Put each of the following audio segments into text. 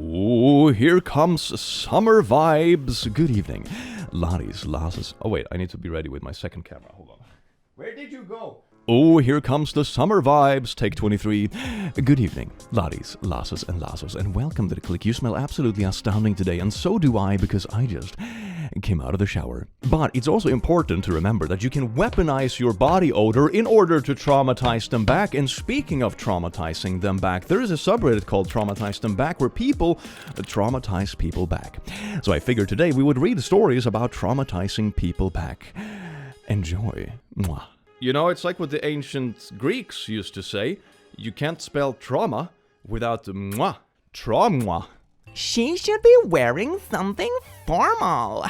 Ooh, here comes summer vibes. Good evening, laddies, lasses. Oh wait, I need to be ready with my second camera. Hold on. Where did you go? Oh, here comes the summer vibes. Take 23. Good evening, laddies, lasses, and lassos, and welcome to the click. You smell absolutely astounding today, and so do I, because I just came out of the shower. But it's also important to remember that you can weaponize your body odor in order to traumatize them back. And speaking of traumatizing them back, there is a subreddit called Traumatize Them Back where people traumatize people back. So I figured today we would read stories about traumatizing people back. Enjoy. Mwah. You know, it's like what the ancient Greeks used to say. You can't spell trauma without mwah. Trauma. She should be wearing something formal.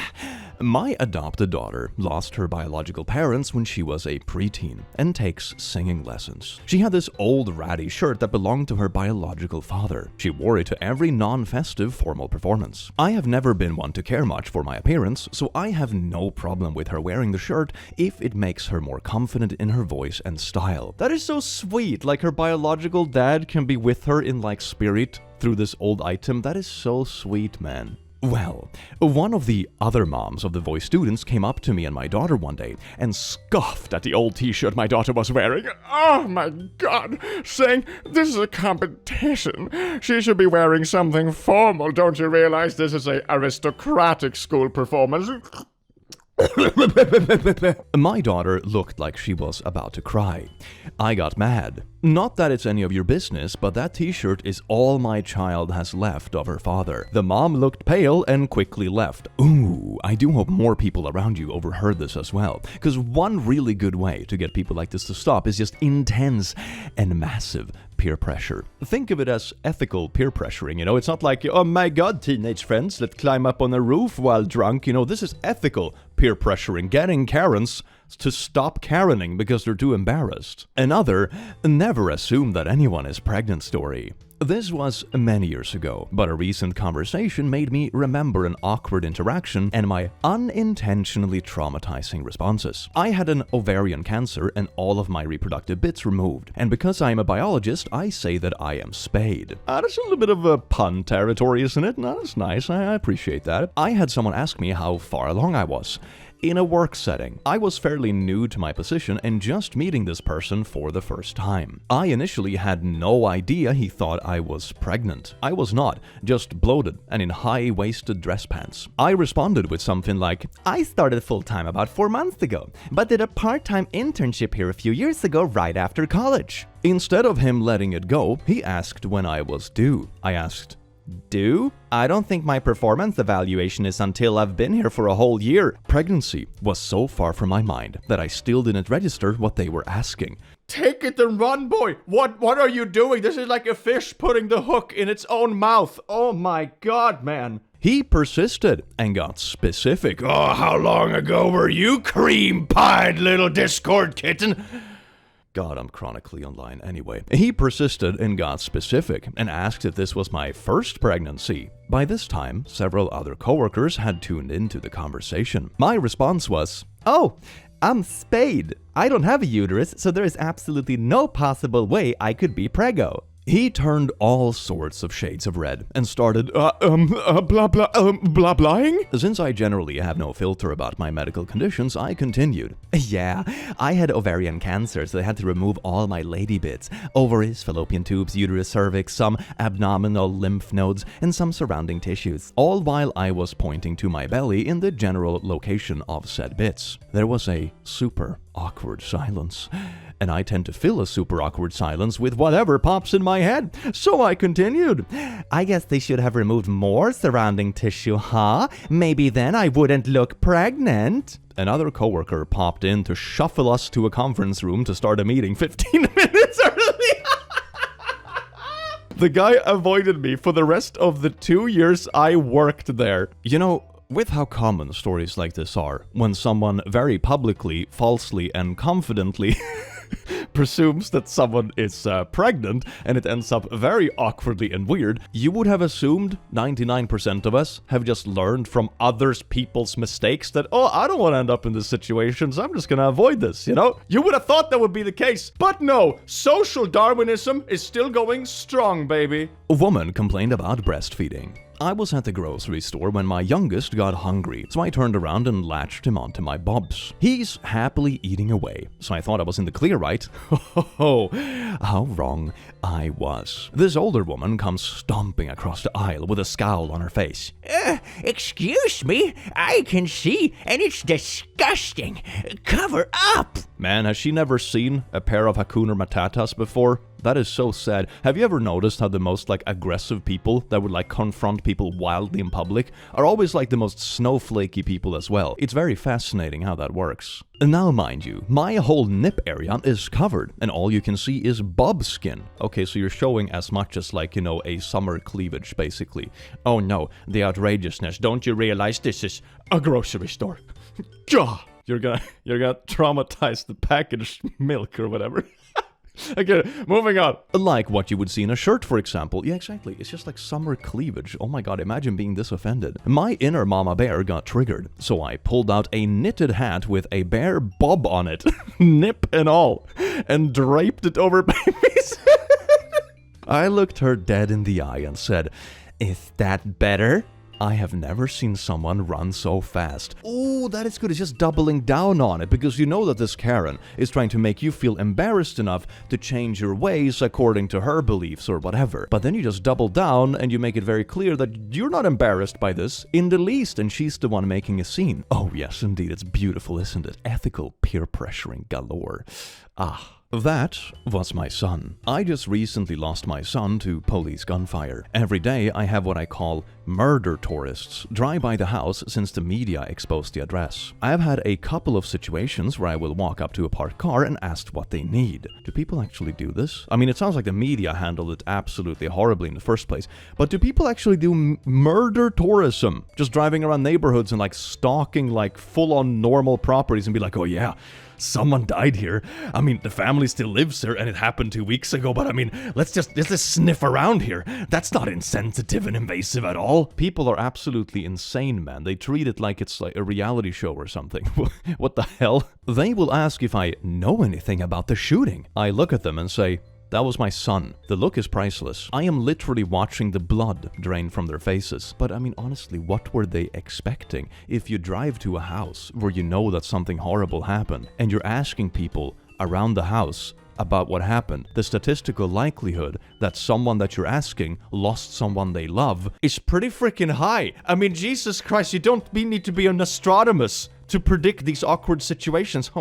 My adopted daughter lost her biological parents when she was a preteen and takes singing lessons. She had this old ratty shirt that belonged to her biological father. She wore it to every non-festive formal performance. I have never been one to care much for my appearance, so I have no problem with her wearing the shirt if it makes her more confident in her voice and style. That is so sweet, like her biological dad can be with her in like spirit through this old item. That is so sweet, man. Well, one of the other moms of the voice students came up to me and my daughter one day and scoffed at the old t-shirt my daughter was wearing. Oh my god, saying this is a competition. She should be wearing something formal. Don't you realize this is a aristocratic school performance? My daughter looked like she was about to cry. I got mad. Not that it's any of your business, but that t-shirt is all my child has left of her father. The mom looked pale and quickly left. Ooh, I do hope more people around you overheard this as well. Because one really good way to get people like this to stop is just intense and massive peer pressure. Think of it as ethical peer pressuring, you know? It's not like, oh my god, teenage friends, let's climb up on a roof while drunk. You know, this is ethical peer pressuring, getting Karens to stop Karening because they're too embarrassed. Another, never assume that anyone is pregnant story. This was many years ago, but a recent conversation made me remember an awkward interaction and my unintentionally traumatizing responses. I had an ovarian cancer and all of my reproductive bits removed, and because I am a biologist, I say that I am spayed. That's a little bit of a pun territory, isn't it? No, that's nice, I appreciate that. I had someone ask me how far along I was. In a work setting, I was fairly new to my position and just meeting this person for the first time. I initially had no idea he thought I was pregnant. I was not, just bloated and in high-waisted dress pants. I responded with something like, I started full-time about 4 months ago, but did a part-time internship here a few years ago right after college. Instead of him letting it go, he asked when I was due. I asked, due? I don't think my performance evaluation is until I've been here for a whole year. Pregnancy was so far from my mind that I still didn't register what they were asking. Take it and run, boy! What are you doing? This is like a fish putting the hook in its own mouth. Oh my god, man. He persisted and got specific. Oh, how long ago were you cream-pied, little Discord kitten? God, I'm chronically online anyway. He persisted and got specific and asked if this was my first pregnancy. By this time, several other coworkers had tuned into the conversation. My response was, oh, I'm spayed. I don't have a uterus, so there is absolutely no possible way I could be preggo. He turned all sorts of shades of red and started, blah-blah-blah-blah-blahing? Since I generally have no filter about my medical conditions, I continued. Yeah, I had ovarian cancer, so they had to remove all my lady bits. Ovaries, fallopian tubes, uterus, cervix, some abdominal lymph nodes, and some surrounding tissues. All while I was pointing to my belly in the general location of said bits. There was a super awkward silence. And I tend to fill a super awkward silence with whatever pops in my head. So I continued. I guess they should have removed more surrounding tissue, huh? Maybe then I wouldn't look pregnant. Another coworker popped in to shuffle us to a conference room to start a meeting 15 minutes early. The guy avoided me for the rest of the 2 years I worked there. You know, with how common stories like this are, when someone very publicly, falsely, and confidently presumes that someone is pregnant and it ends up very awkwardly and weird, you would have assumed 99% of us have just learned from others people's mistakes that, oh, I don't want to end up in this situation, so I'm just gonna avoid this, you know? You would have thought that would be the case, but no, social Darwinism is still going strong, baby. A woman complained about breastfeeding. I was at the grocery store when my youngest got hungry, so I turned around and latched him onto my bobs. He's happily eating away, so I thought I was in the clear, right? Oh, how wrong I was. This older woman comes stomping across the aisle with a scowl on her face. Excuse me, I can see, and it's disgusting. Cover up! Man, has she never seen a pair of Hakuna Matatas before? That is so sad. Have you ever noticed how the most aggressive people that would confront people wildly in public are always the most snowflakey people as well? It's very fascinating how that works. And now, mind you, my whole nip area is covered, and all you can see is bob skin. Okay, so you're showing as much as a summer cleavage, basically. Oh no, the outrageousness. Don't you realize this is a grocery store? Gah! You're gonna traumatize the packaged milk or whatever. Okay, moving on. Like what you would see in a shirt, for example. Yeah, exactly. It's just summer cleavage. Oh my god, imagine being this offended. My inner mama bear got triggered, so I pulled out a knitted hat with a bear bob on it, nip and all, and draped it over babies. I looked her dead in the eye and said, "Is that better?" I have never seen someone run so fast. Oh, that is good. It's just doubling down on it, because you know that this Karen is trying to make you feel embarrassed enough to change your ways according to her beliefs or whatever. But then you just double down and you make it very clear that you're not embarrassed by this in the least, and she's the one making a scene. Oh yes, indeed. It's beautiful, isn't it? Ethical peer pressuring galore. Ah. That was my son. I just recently lost my son to police gunfire. Every day I have what I call murder tourists drive by the house since the media exposed the address. I have had a couple of situations where I will walk up to a parked car and ask what they need. Do people actually do this? I mean, it sounds like the media handled it absolutely horribly in the first place, but do people actually do murder tourism? Just driving around neighborhoods and stalking full-on normal properties and be like, oh yeah, someone died here. I mean, the family still lives here and it happened 2 weeks ago, but I mean, let's just sniff around here. That's not insensitive and invasive at all. People are absolutely insane, man. They treat it like it's a reality show or something. What the hell? They will ask if I know anything about the shooting. I look at them and say, that was my son. The look is priceless. I am literally watching the blood drain from their faces. But I mean, honestly, what were they expecting? If you drive to a house where you know that something horrible happened, and you're asking people around the house about what happened, the statistical likelihood that someone that you're asking lost someone they love is pretty freaking high. I mean, Jesus Christ, you don't need to be a Nostradamus to predict these awkward situations.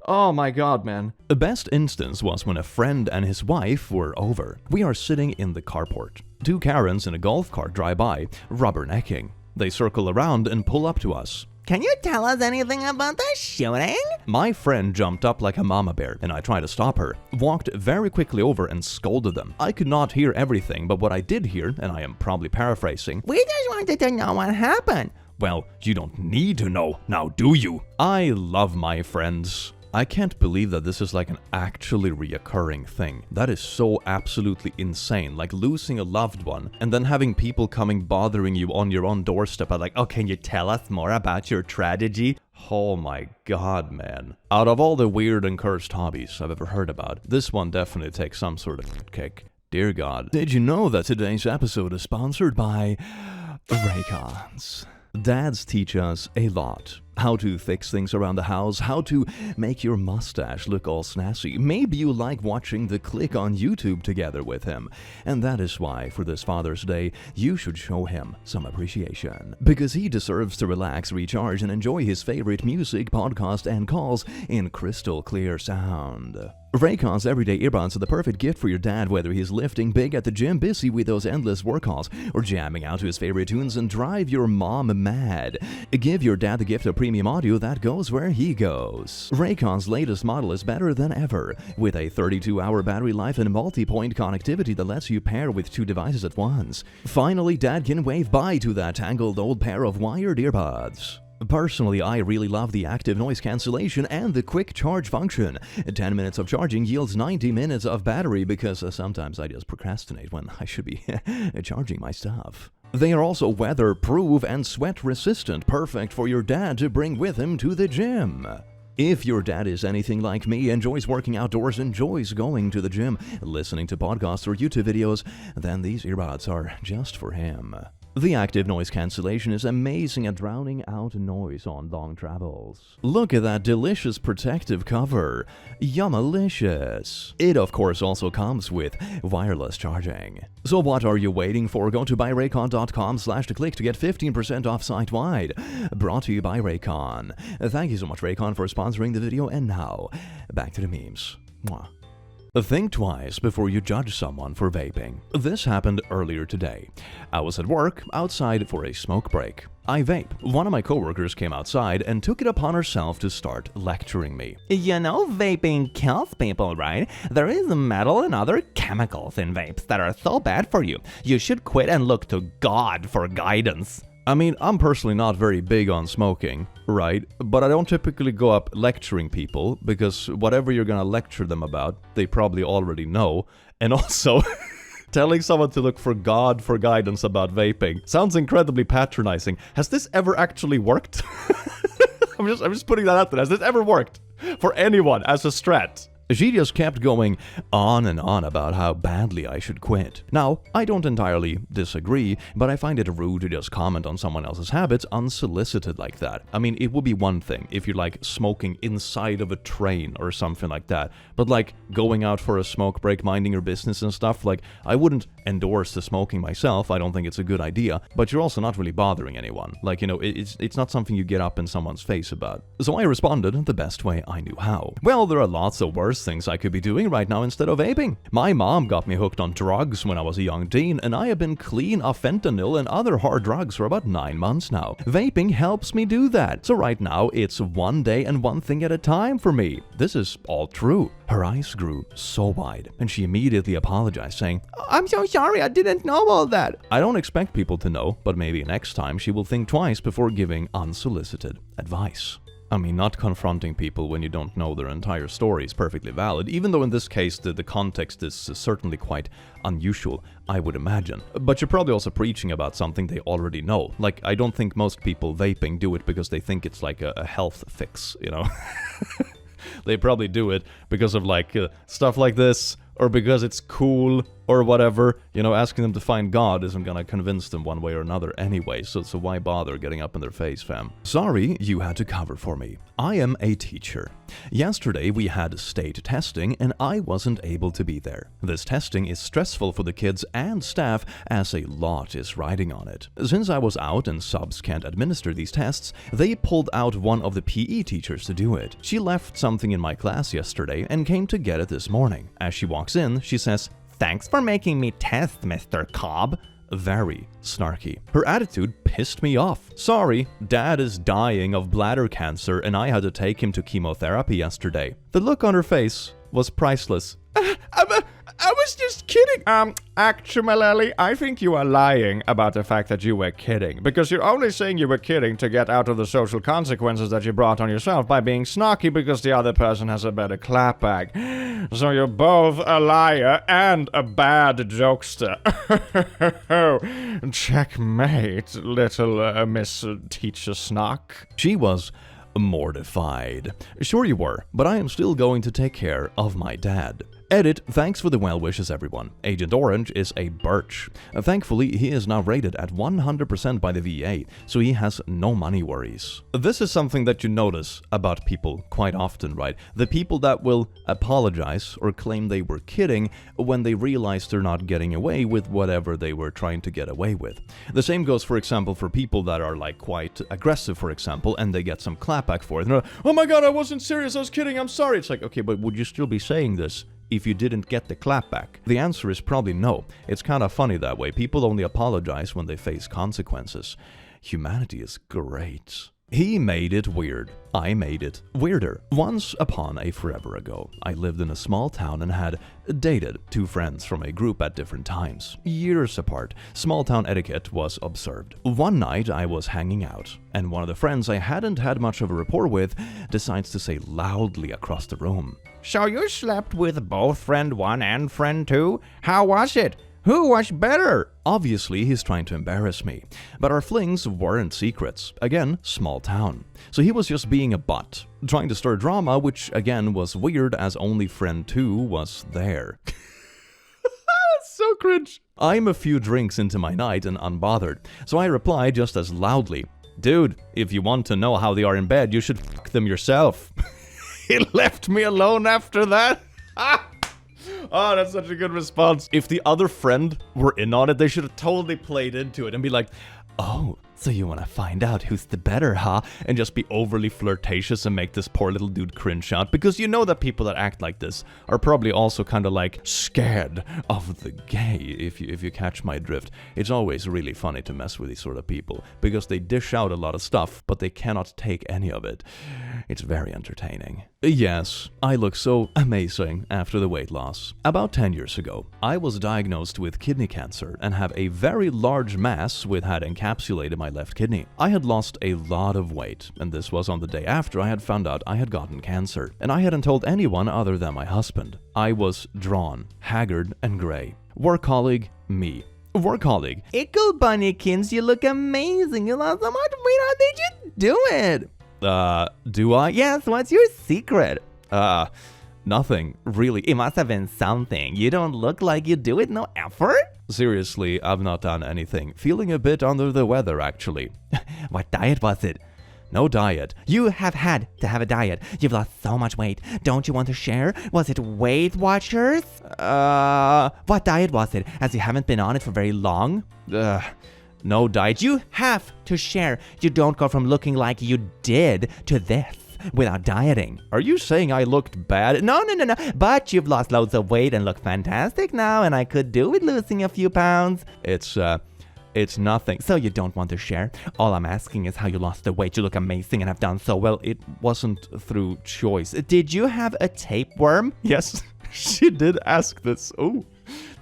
Oh my god, man. The best instance was when a friend and his wife were over. We are sitting in the carport. Two Karens in a golf cart drive by, rubbernecking. They circle around and pull up to us. Can you tell us anything about the shooting? My friend jumped up like a mama bear, and I tried to stop her. Walked very quickly over and scolded them. I could not hear everything, but what I did hear, and I am probably paraphrasing, we just wanted to know what happened. Well, you don't need to know, now do you? I love my friends. I can't believe that this is an actually reoccurring thing. That is so absolutely insane. Losing a loved one and then having people coming bothering you on your own doorstep at oh, can you tell us more about your tragedy? Oh my god, man. Out of all the weird and cursed hobbies I've ever heard about, this one definitely takes some sort of kick. Dear God. Did you know that today's episode is sponsored by Raycons? Dads teach us a lot. How to fix things around the house, how to make your mustache look all snazzy. Maybe you like watching the click on YouTube together with him. And that is why, for this Father's Day, you should show him some appreciation. Because he deserves to relax, recharge, and enjoy his favorite music, podcast, and calls in crystal clear sound. Raycons everyday earbuds are the perfect gift for your dad, whether he's lifting big at the gym, busy with those endless workouts, or jamming out to his favorite tunes and drive your mom mad. Give your dad the gift of premium audio that goes where he goes. Raycon's latest model is better than ever, with a 32-hour battery life and multi-point connectivity that lets you pair with two devices at once. Finally, Dad can wave bye to that tangled old pair of wired earbuds. Personally, I really love the active noise cancellation and the quick charge function. 10 minutes of charging yields 90 minutes of battery because sometimes I just procrastinate when I should be charging my stuff. They are also weatherproof and sweat resistant, perfect for your dad to bring with him to the gym. If your dad is anything like me, enjoys working outdoors, enjoys going to the gym, listening to podcasts or YouTube videos, then these earbuds are just for him. The active noise cancellation is amazing at drowning out noise on long travels. Look at that delicious protective cover. Yummalicious. It of course also comes with wireless charging. So what are you waiting for? Go to buyraycon.com/to-click to get 15% off site-wide. Brought to you by Raycon. Thank you so much Raycon for sponsoring the video, and now, back to the memes. Mwah. Think twice before you judge someone for vaping. This happened earlier today. I was at work, outside for a smoke break. I vape. One of my coworkers came outside and took it upon herself to start lecturing me. You know vaping kills people, right? There is metal and other chemicals in vapes that are so bad for you. You should quit and look to God for guidance. I mean, I'm personally not very big on smoking, right? But I don't typically go up lecturing people because whatever you're gonna lecture them about, they probably already know. And also, telling someone to look for God for guidance about vaping sounds incredibly patronizing. Has this ever actually worked? I'm just putting that out there. Has this ever worked for anyone as a strat? She just kept going on and on about how badly I should quit. Now, I don't entirely disagree, but I find it rude to just comment on someone else's habits unsolicited like that. I mean, it would be one thing if you're like smoking inside of a train or something like that, but like going out for a smoke break, minding your business and stuff, like I wouldn't endorse the smoking myself. I don't think it's a good idea, but you're also not really bothering anyone. Like, you know, it's not something you get up in someone's face about. So I responded the best way I knew how. Well, there are lots of worse things I could be doing right now instead of vaping. My mom got me hooked on drugs when I was a young teen, and I have been clean of fentanyl and other hard drugs for about 9 months now. Vaping helps me do that. So right now, it's one day and one thing at a time for me. This is all true. Her eyes grew so wide, and she immediately apologized, saying, I'm so sorry, I didn't know all that. I don't expect people to know, but maybe next time she will think twice before giving unsolicited advice. I mean, not confronting people when you don't know their entire story is perfectly valid, even though in this case the context is certainly quite unusual, I would imagine. But you're probably also preaching about something they already know. Like, I don't think most people vaping do it because they think it's like a health fix, you know? They probably do it because of like stuff like this, or because it's cool, or whatever. You know, asking them to find God isn't gonna convince them one way or another anyway, so why bother getting up in their face, fam? Sorry you had to cover for me. I am a teacher. Yesterday we had state testing and I wasn't able to be there. This testing is stressful for the kids and staff as a lot is riding on it. Since I was out and subs can't administer these tests, they pulled out one of the PE teachers to do it. She left something in my class yesterday and came to get it this morning. As she walks in, she says, Thanks for making me test, Mr. Cobb. Very snarky. Her attitude pissed me off. Sorry, Dad is dying of bladder cancer and I had to take him to chemotherapy yesterday. The look on her face was priceless. I was just kidding. Actually, I think you are lying about the fact that you were kidding. Because you're only saying you were kidding to get out of the social consequences that you brought on yourself by being snarky because the other person has a better clapback. So you're both a liar and a bad jokester. Checkmate, little Miss Teacher Snark. She was mortified. Sure you were, but I am still going to take care of my dad. Edit, thanks for the well wishes everyone. Agent Orange is a birch. Thankfully, he is now rated at 100% by the VA, so he has no money worries. This is something that you notice about people quite often, right? The people that will apologize or claim they were kidding when they realize they're not getting away with whatever they were trying to get away with. The same goes, for example, for people that are like quite aggressive, for example, and they get some clapback for it. And they're like, oh my god, I wasn't serious, I was kidding, I'm sorry. It's like, okay, but would you still be saying this if you didn't get the clapback? The answer is probably no. It's kind of funny that way. People only apologize when they face consequences. Humanity is great. He made it weird. I made it weirder. Once upon a forever ago, I lived in a small town and had dated 2 friends from a group at different times. Years apart, small town etiquette was observed. One night I was hanging out, and one of the friends I hadn't had much of a rapport with decides to say loudly across the room, So you slept with both friend 1 and friend 2? How was it? Who was better? Obviously, he's trying to embarrass me, but our flings weren't secrets. Again, small town. So he was just being a butt, trying to stir drama, which again was weird as only friend 2 was there. So cringe. I'm a few drinks into my night and unbothered, so I reply just as loudly, Dude, if you want to know how they are in bed, you should fuck them yourself. He left me alone after that? Oh, that's such a good response. If the other friend were in on it, they should have totally played into it and be like, oh, so you want to find out who's the better, huh? And just be overly flirtatious and make this poor little dude cringe out. Because you know that people that act like this are probably also kind of like scared of the gay, if you catch my drift. It's always really funny to mess with these sort of people because they dish out a lot of stuff, but they cannot take any of it. It's very entertaining. Yes, I look so amazing after the weight loss. About 10 years ago, I was diagnosed with kidney cancer and have a very large mass which had encapsulated my left kidney. I had lost a lot of weight, and this was on the day after I had found out I had gotten cancer, and I hadn't told anyone other than my husband. I was drawn, haggard, and gray. Work colleague, me. Work colleague. Ickle Bunnykins, you look amazing. You lost so much weight. How did you do it? Do I? Yes, what's your secret? Nothing, really. It must have been something. You don't look like you do it, no effort? Seriously, I've not done anything. Feeling a bit under the weather, actually. What diet was it? No diet. You have had to have a diet. You've lost so much weight. Don't you want to share? Was it Weight Watchers? What diet was it? As you haven't been on it for very long? No diet. You have to share. You don't go from looking like you did to this without dieting. Are you saying I looked bad? No. But you've lost loads of weight and look fantastic now, and I could do with losing a few pounds. It's nothing. So you don't want to share? All I'm asking is how you lost the weight. You look amazing and have done so well. It wasn't through choice. Did you have a tapeworm? Yes, she did ask this. Oh,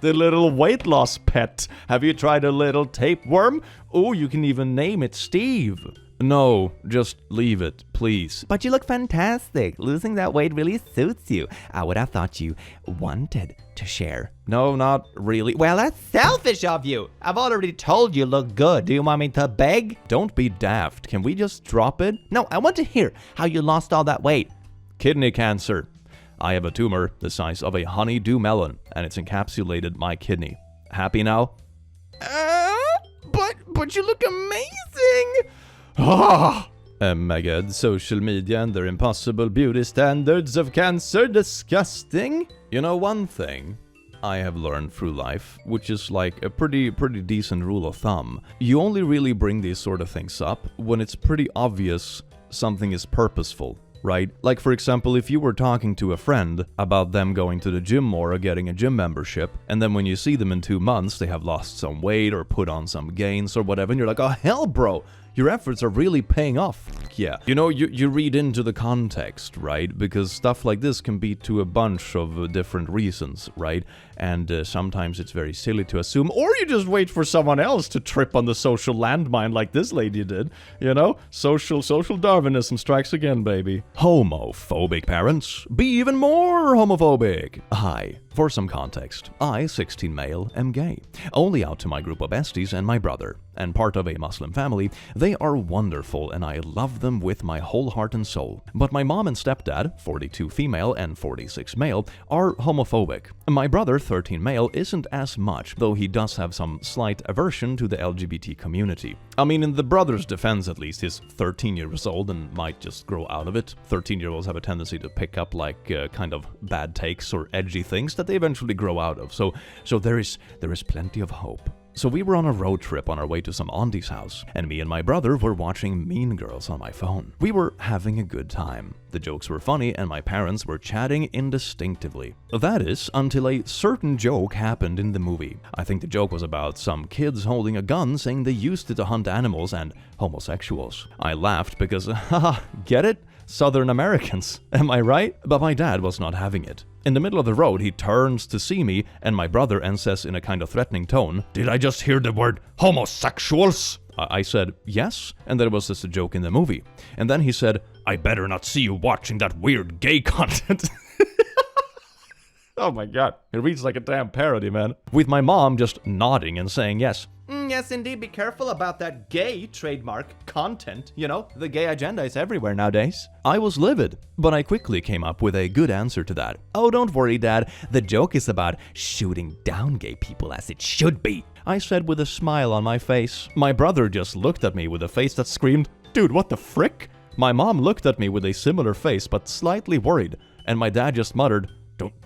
the little weight loss pet. Have you tried a little tapeworm? Oh, you can even name it Steve. No, just leave it, please. But you look fantastic. Losing that weight really suits you. I would have thought you wanted to share. No, not really. Well, that's selfish of you. I've already told you look good. Do you want me to beg? Don't be daft. Can we just drop it? No, I want to hear how you lost all that weight. Kidney cancer. I have a tumor the size of a honeydew melon, and it's encapsulated my kidney. Happy now? But you look amazing. Oh my god, social media and their impossible beauty standards of cancer, disgusting. You know one thing I have learned through life, which is like a pretty decent rule of thumb. You only really bring these sort of things up when it's pretty obvious something is purposeful, right? Like for example, if you were talking to a friend about them going to the gym more or getting a gym membership, and then when you see them in 2 months, they have lost some weight or put on some gains or whatever, and you're like, oh hell bro, your efforts are really paying off. Yeah. You know, you read into the context, right? Because stuff like this can be to a bunch of different reasons, right? And sometimes it's very silly to assume, or you just wait for someone else to trip on the social landmine like this lady did. You know? Social Darwinism strikes again, baby. Homophobic parents. Be even more homophobic. Hi. For some context, I, 16 male, am gay. Only out to my group of besties and my brother. And part of a Muslim family, they are wonderful and I love them with my whole heart and soul. But my mom and stepdad, 42 female and 46 male, are homophobic. My brother, 13 male, isn't as much, though he does have some slight aversion to the LGBT community. I mean, in the brother's defense at least, he's 13 years old and might just grow out of it. 13-year-olds have a tendency to pick up like kind of bad takes or edgy things that they eventually grow out of. So there is plenty of hope. So we were on a road trip on our way to some auntie's house, and me and my brother were watching Mean Girls on my phone. We were having a good time. The jokes were funny and my parents were chatting indistinctively. That is, until a certain joke happened in the movie. I think the joke was about some kids holding a gun saying they used it to hunt animals and homosexuals. I laughed because, haha, get it? Southern Americans, am I right? But my dad was not having it. In the middle of the road, he turns to see me and my brother and says in a kind of threatening tone, "Did I just hear the word homosexuals?" I said, "Yes," and that it was just a joke in the movie. And then he said, "I better not see you watching that weird gay content." Oh my god, it reads like a damn parody, man. With my mom just nodding and saying yes. Yes, indeed, be careful about that gay trademark content. You know, the gay agenda is everywhere nowadays. I was livid, but I quickly came up with a good answer to that. "Oh, don't worry, Dad. The joke is about shooting down gay people as it should be," I said with a smile on my face. My brother just looked at me with a face that screamed, "Dude, what the frick?" My mom looked at me with a similar face but slightly worried, and my dad just muttered,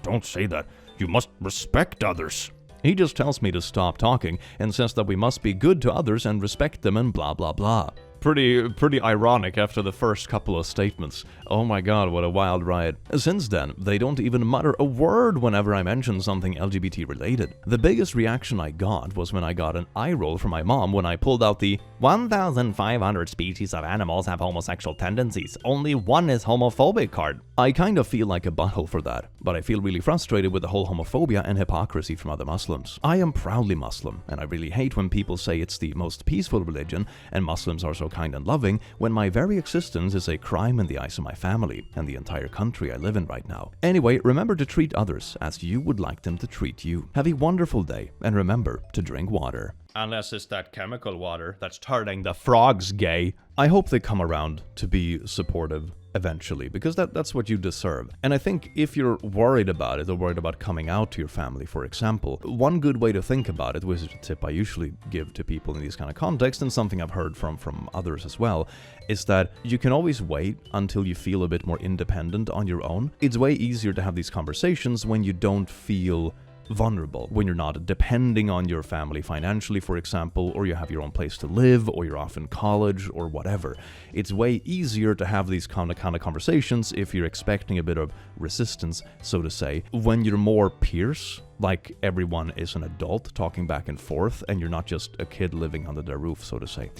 Don't say that. You must respect others." He just tells me to stop talking and says that we must be good to others and respect them and blah blah blah. Pretty ironic after the first couple of statements. Oh my god, what a wild ride. Since then, they don't even mutter a word whenever I mention something LGBT related. The biggest reaction I got was when I got an eye roll from my mom when I pulled out the 1,500 species of animals have homosexual tendencies. Only one is homophobic card. I kind of feel like a butthole for that, but I feel really frustrated with the whole homophobia and hypocrisy from other Muslims. I am proudly Muslim, and I really hate when people say it's the most peaceful religion and Muslims are so kind and loving when my very existence is a crime in the eyes of my family and the entire country I live in right now. Anyway, remember to treat others as you would like them to treat you. Have a wonderful day, and remember to drink water. Unless it's that chemical water that's Turning the frogs gay. I hope they come around to be supportive eventually, because that's what you deserve. And I think if you're worried about it or worried about coming out to your family, for example, one good way to think about it, which is a tip I usually give to people in these kind of contexts and something I've heard from others as well, is that you can always wait until you feel a bit more independent on your own. It's way easier to have these conversations when you don't feel vulnerable, when you're not depending on your family financially, for example, or you have your own place to live, or you're off in college, or whatever. It's way easier to have these kind of conversations if you're expecting a bit of resistance, so to say, when you're more peers, like everyone is an adult talking back and forth, and you're not just a kid living under their roof, so to say.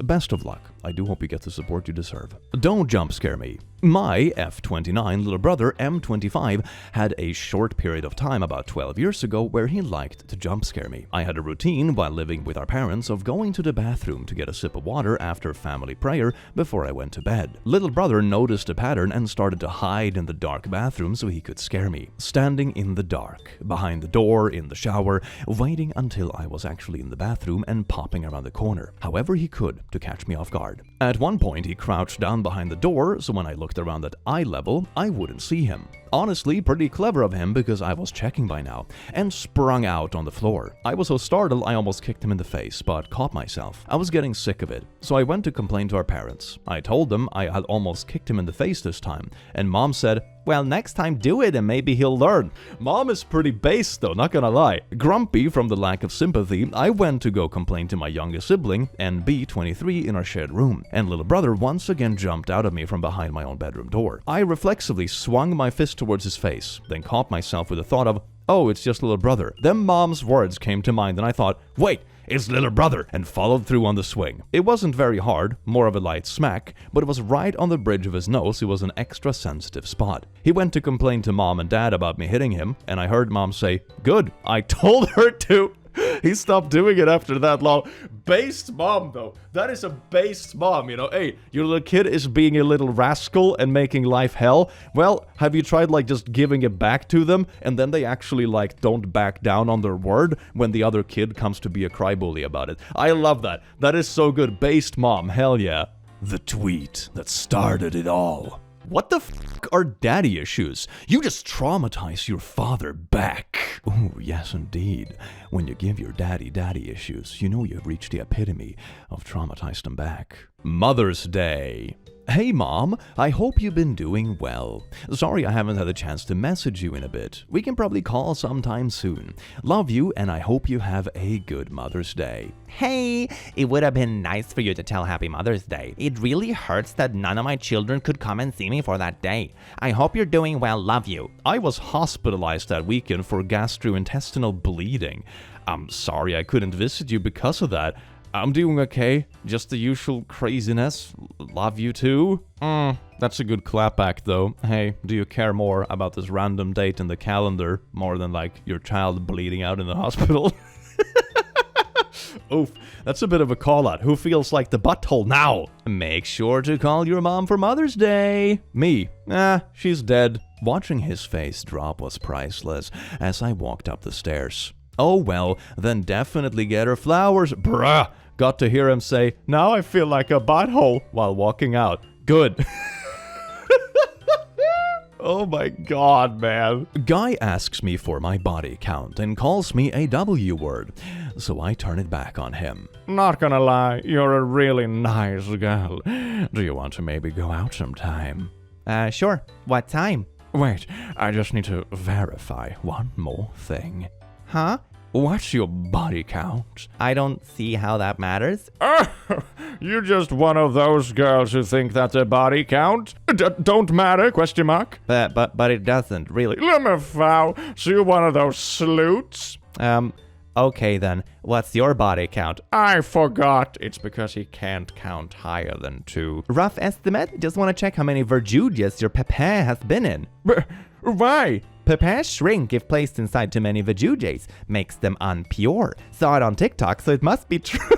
Best of luck. I do hope you get the support you deserve. Don't jump scare me. My F29 little brother M25 had a short period of time about 12 years ago where he liked to jump scare me. I had a routine while living with our parents of going to the bathroom to get a sip of water after family prayer before I went to bed. Little brother noticed a pattern and started to hide in the dark bathroom so he could scare me. Standing in the dark, behind the door, in the shower, waiting until I was actually in the bathroom and popping around the corner, however he could, to catch me off guard. At one point, he crouched down behind the door, so when I looked around at eye level, I wouldn't see him. Honestly, pretty clever of him because I was checking by now, and sprung out on the floor. I was so startled I almost kicked him in the face, but caught myself. I was getting sick of it, so I went to complain to our parents. I told them I had almost kicked him in the face this time, and Mom said, "Well, next time do it and maybe he'll learn." Mom is pretty base though, not gonna lie. Grumpy from the lack of sympathy, I went to go complain to my youngest sibling, NB23, in our shared room, and little brother once again jumped out at me from behind my own bedroom door. I reflexively swung my fist towards his face, then caught myself with the thought of, "Oh, it's just little brother." Then Mom's words came to mind and I thought, "Wait, it's little brother," and followed through on the swing. It wasn't very hard, more of a light smack, but it was right on the bridge of his nose. It was an extra sensitive spot. He went to complain to Mom and Dad about me hitting him, and I heard Mom say, "Good, I told her to." He stopped doing it after that long. Based mom, though. That is a based mom, you know. Hey, your little kid is being a little rascal and making life hell. Well, have you tried, like, just giving it back to them? And then they actually, like, don't back down on their word when the other kid comes to be a crybaby about it. I love that. That is so good. Based mom. Hell yeah. The tweet that started it all. What the f*** are daddy issues? You just traumatize your father back. Oh, yes, indeed. When you give your daddy issues, you know you've reached the epitome of traumatize them back. Mother's Day. Hey mom, I hope you've been doing well. Sorry I haven't had a chance to message you in a bit. We can probably call sometime soon. Love you and I hope you have a good Mother's Day. Hey, it would have been nice for you to tell Happy Mother's Day. It really hurts that none of my children could come and see me for that day. I hope you're doing well. Love you. I was hospitalized that weekend for gastrointestinal bleeding. I'm sorry I couldn't visit you because of that. I'm doing okay. Just the usual craziness. Love you too. That's a good clapback though. Hey, do you care more about this random date in the calendar more than like your child bleeding out in the hospital? Oof, that's a bit of a call out. Who feels like the butthole now? Make sure to call your mom for Mother's Day. Me? She's dead. Watching his face drop was priceless as I walked up the stairs. Oh well, then definitely get her flowers. Bruh! Got to hear him say, now I feel like a butthole while walking out. Good. Oh my god, man. Guy asks me for my body count and calls me a W word, so I turn it back on him. Not gonna lie, you're a really nice girl. Do you want to maybe go out sometime? Sure. What time? Wait, I just need to verify one more thing. Huh? What's your body count? I don't see how that matters. You just one of those girls who think that their body count don't matter, question mark? But it doesn't, really. Limmerfow, so you're one of those sleuths? Okay then. What's your body count? I forgot. It's because he can't count higher than 2. Rough estimate? Just want to check how many verjuges your pepe has been in. Why? Pepes shrink if placed inside too many verjuges. Makes them unpure. Saw it on TikTok, so it must be true.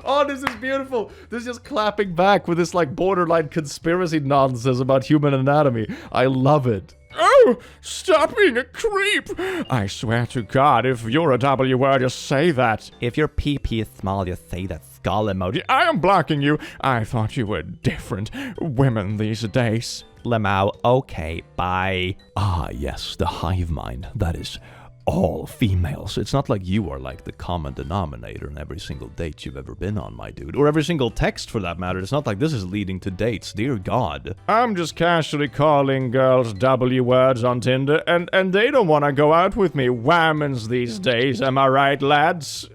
Oh, this is beautiful. This is just clapping back with this like borderline conspiracy nonsense about human anatomy. I love it. Oh, stop being a creep. I swear to God, if you're a W word, just say that. If your PP is small, just say that skull emoji. I am blocking you. I thought you were different. Women these days. Lemau, okay, bye. Ah, yes, the hive mind. That is all females. It's not like you are like the common denominator in every single date you've ever been on, my dude. Or every single text for that matter. It's not like this is leading to dates, dear God. I'm just casually calling girls W words on Tinder, and they don't want to go out with me. Whammons these days, am I right, lads?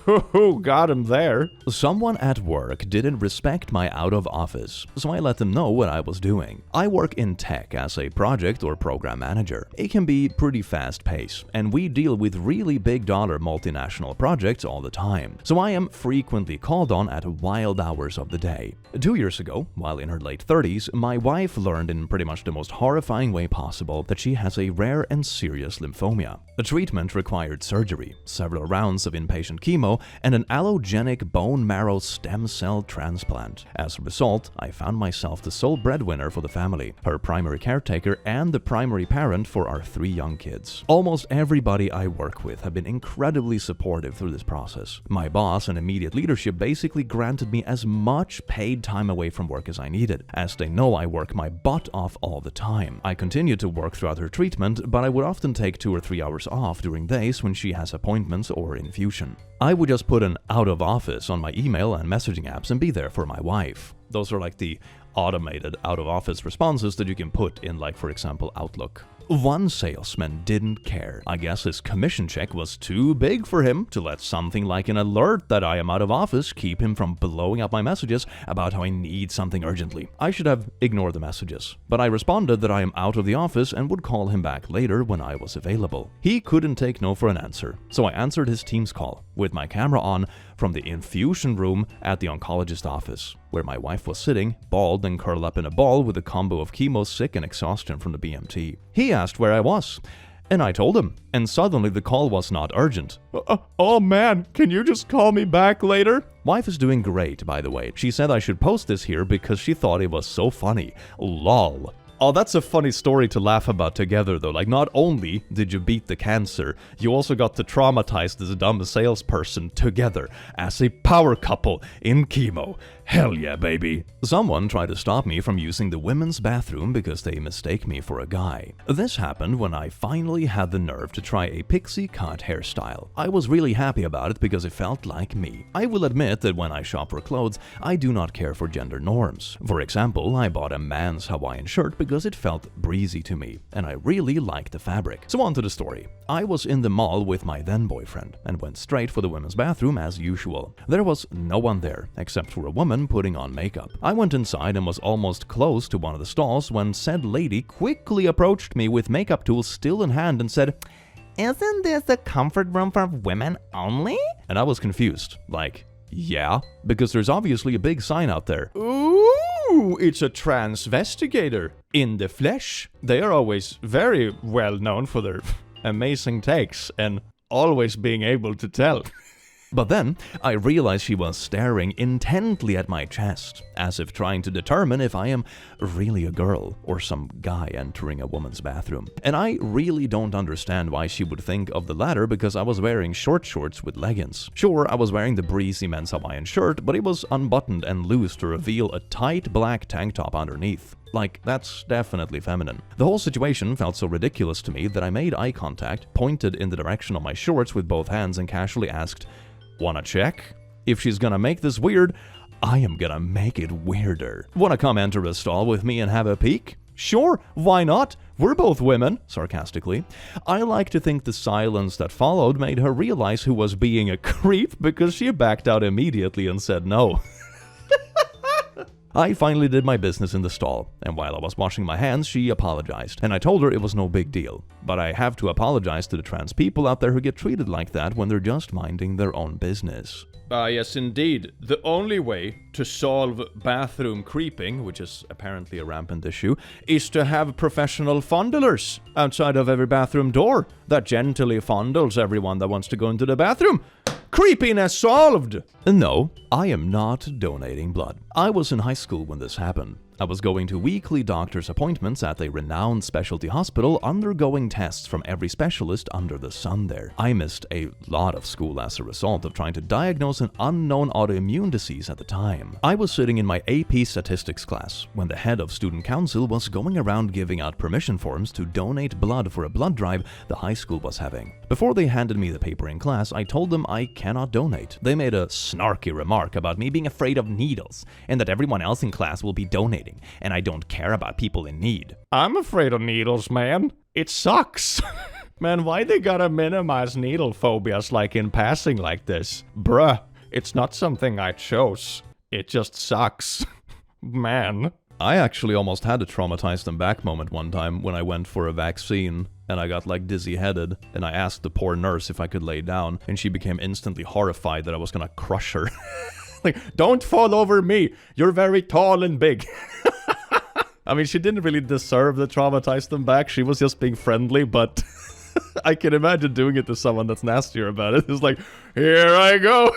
Who got him there? Someone at work didn't respect my out of office, so I let them know what I was doing. I work in tech as a project or program manager. It can be pretty fast paced, and we deal with really big dollar multinational projects all the time, so I am frequently called on at wild hours of the day. 2 years ago, while in her late 30s, my wife learned in pretty much the most horrifying way possible that she has a rare and serious lymphoma. The treatment required surgery, several rounds of inpatient chemo, and an allogenic bone marrow stem cell transplant. As a result, I found myself the sole breadwinner for the family, her primary caretaker, and the primary parent for our 3 young kids. Almost everybody I work with have been incredibly supportive through this process. My boss and immediate leadership basically granted me as much paid time away from work as I needed, as they know I work my butt off all the time. I continued to work throughout her treatment, but I would often take 2 or 3 hours off during days when she has appointments or infusion. I would just put an out of office on my email and messaging apps and be there for my wife. Those are like the automated out of office responses that you can put in, like, for example, Outlook. One salesman didn't care. I guess his commission check was too big for him to let something like an alert that I am out of office keep him from blowing up my messages about how I need something urgently. I should have ignored the messages, but I responded that I am out of the office and would call him back later when I was available. He couldn't take no for an answer, so I answered his Teams call with my camera on from the infusion room at the oncologist office, where my wife was sitting, bald and curled up in a ball with a combo of chemo, sick, and exhaustion from the BMT. He asked where I was, and I told him, and suddenly the call was not urgent. Oh man, can you just call me back later? Wife is doing great, by the way. She said I should post this here because she thought it was so funny. Lol. Oh, that's a funny story to laugh about together, though. Like, not only did you beat the cancer, you also got to traumatize this dumb salesperson together as a power couple in chemo. Hell yeah, baby. Someone tried to stop me from using the women's bathroom because they mistake me for a guy. This happened when I finally had the nerve to try a pixie cut hairstyle. I was really happy about it because it felt like me. I will admit that when I shop for clothes, I do not care for gender norms. For example, I bought a man's Hawaiian shirt because it felt breezy to me, and I really liked the fabric. So on to the story. I was in the mall with my then boyfriend and went straight for the women's bathroom as usual. There was no one there except for a woman putting on makeup. I went inside and was almost close to one of the stalls when said lady quickly approached me with makeup tools still in hand and said, Isn't this a comfort room for women only? And I was confused. Like, yeah, because there's obviously a big sign out there. Ooh, it's a transvestigator in the flesh. They are always very well known for their amazing takes and always being able to tell. But then, I realized she was staring intently at my chest, as if trying to determine if I am really a girl or some guy entering a woman's bathroom. And I really don't understand why she would think of the latter because I was wearing short shorts with leggings. Sure, I was wearing the breezy men's Hawaiian shirt, but it was unbuttoned and loose to reveal a tight black tank top underneath. Like, that's definitely feminine. The whole situation felt so ridiculous to me that I made eye contact, pointed in the direction of my shorts with both hands, and casually asked, "Wanna check? If she's gonna make this weird, I am gonna make it weirder. Wanna come enter a stall with me and have a peek? Sure, why not? We're both women," sarcastically. I like to think the silence that followed made her realize who was being a creep because she backed out immediately and said no. I finally did my business in the stall, and while I was washing my hands, she apologized, and I told her it was no big deal. But I have to apologize to the trans people out there who get treated like that when they're just minding their own business. Yes, indeed. The only way to solve bathroom creeping, which is apparently a rampant issue, is to have professional fondlers outside of every bathroom door that gently fondles everyone that wants to go into the bathroom. Creepiness solved! No, I am not donating blood. I was in high school when this happened. I was going to weekly doctor's appointments at a renowned specialty hospital, undergoing tests from every specialist under the sun there. I missed a lot of school as a result of trying to diagnose an unknown autoimmune disease at the time. I was sitting in my AP statistics class when the head of student council was going around giving out permission forms to donate blood for a blood drive the high school was having. Before they handed me the paper in class, I told them I cannot donate. They made a snarky remark about me being afraid of needles and that everyone else in class will be donating, and I don't care about people in need. I'm afraid of needles, man. It sucks. Man, why they gotta minimize needle phobias like in passing like this? Bruh, it's not something I chose. It just sucks. Man. I actually almost had a traumatize them back moment one time when I went for a vaccine and I got like dizzy-headed, and I asked the poor nurse if I could lay down, and she became instantly horrified that I was gonna crush her. Like, don't fall over me. You're very tall and big. I mean, she didn't really deserve the traumatize them back. She was just being friendly, but I can imagine doing it to someone that's nastier about it. It's like, here I go.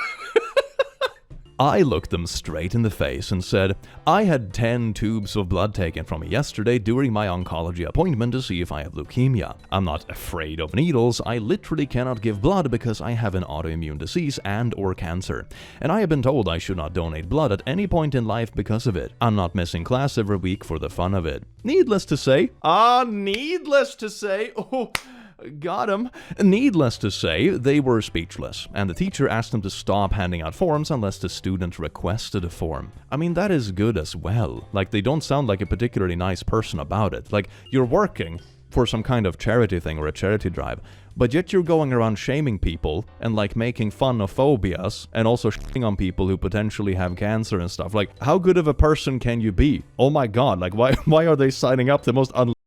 I looked them straight in the face and said, I had 10 tubes of blood taken from me yesterday during my oncology appointment to see if I have leukemia. I'm not afraid of needles. I literally cannot give blood because I have an autoimmune disease and or cancer. And I have been told I should not donate blood at any point in life because of it. I'm not missing class every week for the fun of it. Needless to say, oh, got him. Needless to say, they were speechless, and the teacher asked them to stop handing out forms unless the student requested a form. I mean, that is good as well. Like, they don't sound like a particularly nice person about it. Like, you're working for some kind of charity thing or a charity drive, but yet you're going around shaming people and like making fun of phobias and also shitting on people who potentially have cancer and stuff. Like, how good of a person can you be? Oh my god, like why are they signing up the most